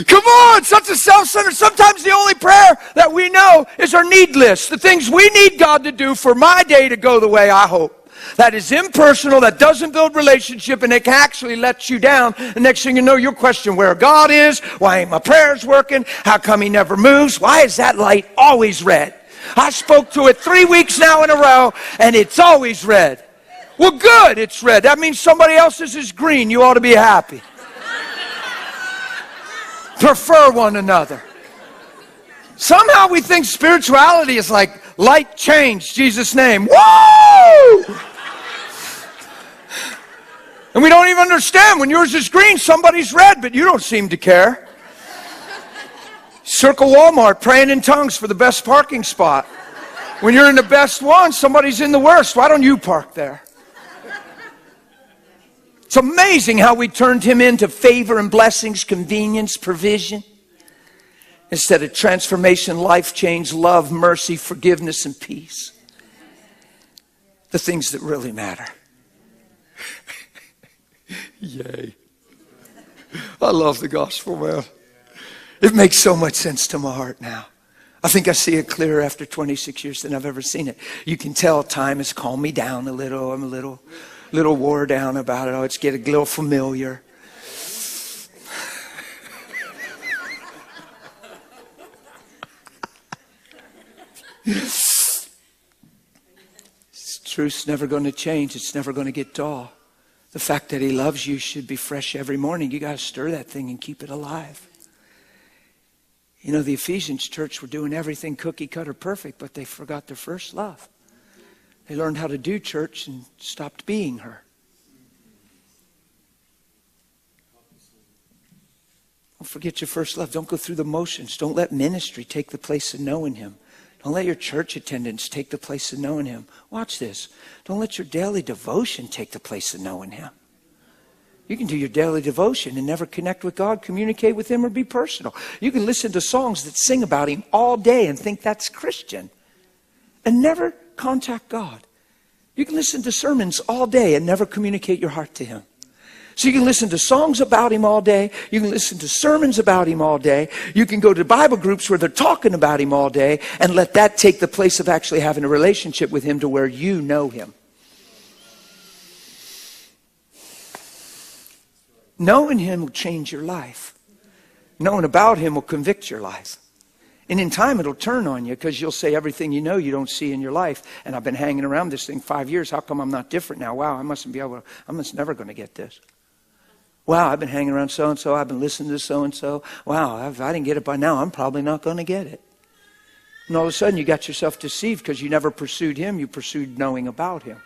Come on, such a self-centered. Sometimes the only prayer that we know is our need list. The things we need God to do for my day to go the way I hope. That is impersonal, that doesn't build relationship, and it can actually let you down. The next thing you know, you'll question where God is. Why ain't my prayers working? How come he never moves? Why is that light always red? I spoke to it 3 weeks now in a row, and it's always red. Well, good, it's red. That means somebody else's is green. You ought to be happy. Prefer one another. Somehow we think spirituality is like light change, Jesus' name. Woo! And we don't even understand. When yours is green, somebody's red, but you don't seem to care. Circle Walmart, praying in tongues for the best parking spot. When you're in the best one, somebody's in the worst. Why don't you park there? It's amazing how we turned him into favor and blessings, convenience, provision, instead of transformation, life change, love, mercy, forgiveness, and peace. The things that really matter. Yay. I love the gospel, man. It makes so much sense to my heart now. I think I see it clearer after 26 years than I've ever seen it. You can tell time has calmed me down a little. I'm a little wore down about it. Oh, it's getting a little familiar. Truth's never going to change. It's never going to get dull. The fact that he loves you should be fresh every morning. You got to stir that thing and keep it alive. You know, the Ephesians church were doing everything cookie cutter perfect, but they forgot their first love. They learned how to do church and stopped being her. Don't forget your first love. Don't go through the motions. Don't let ministry take the place of knowing him. Don't let your church attendance take the place of knowing him. Watch this. Don't let your daily devotion take the place of knowing him. You can do your daily devotion and never connect with God, communicate with him, or be personal. You can listen to songs that sing about him all day and think that's Christian and never contact God. You can listen to sermons all day and never communicate your heart to him. So you can listen to songs about him all day. You can listen to sermons about him all day. You can go to Bible groups where they're talking about him all day and let that take the place of actually having a relationship with him to where you know him. Knowing him will change your life. Knowing about him will convict your life. And in time it'll turn on you because you'll say everything you know you don't see in your life. And I've been hanging around this thing 5 years. How come I'm not different now? Wow, I'm never going to get this. Wow, I've been hanging around so-and-so. I've been listening to so-and-so. Wow, if I didn't get it by now, I'm probably not going to get it. And all of a sudden you got yourself deceived because you never pursued him. You pursued knowing about him.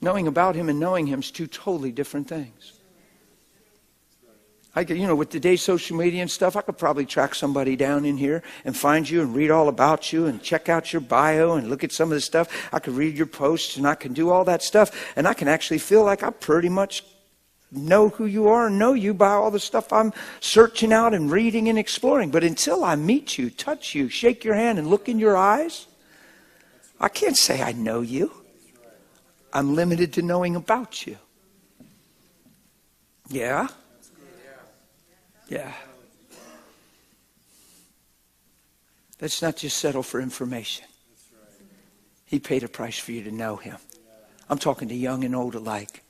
Knowing about him and knowing him is two totally different things. With today's social media and stuff, I could probably track somebody down in here and find you and read all about you and check out your bio and look at some of the stuff. I could read your posts and I can do all that stuff. And I can actually feel like I pretty much know who you are and know you by all the stuff I'm searching out and reading and exploring. But until I meet you, touch you, shake your hand and look in your eyes, I can't say I know you. I'm limited to knowing about you. Yeah? Yeah. Let's not just settle for information. He paid a price for you to know him. I'm talking to young and old alike.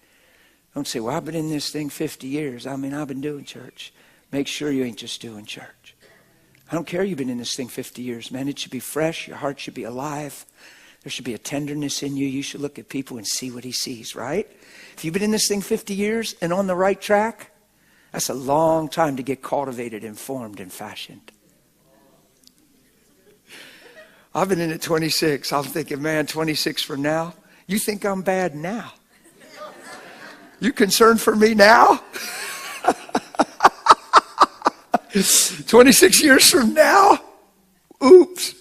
Don't say, well, I've been in this thing 50 years. I've been doing church. Make sure you ain't just doing church. I don't care you've been in this thing 50 years, man. It should be fresh. Your heart should be alive. There should be a tenderness in you. You should look at people and see what he sees, right? If you've been in this thing 50 years and on the right track, that's a long time to get cultivated and formed and fashioned. I've been in it 26. I'm thinking, man, 26 from now? You think I'm bad now? You concerned for me now? 26 years from now? Oops.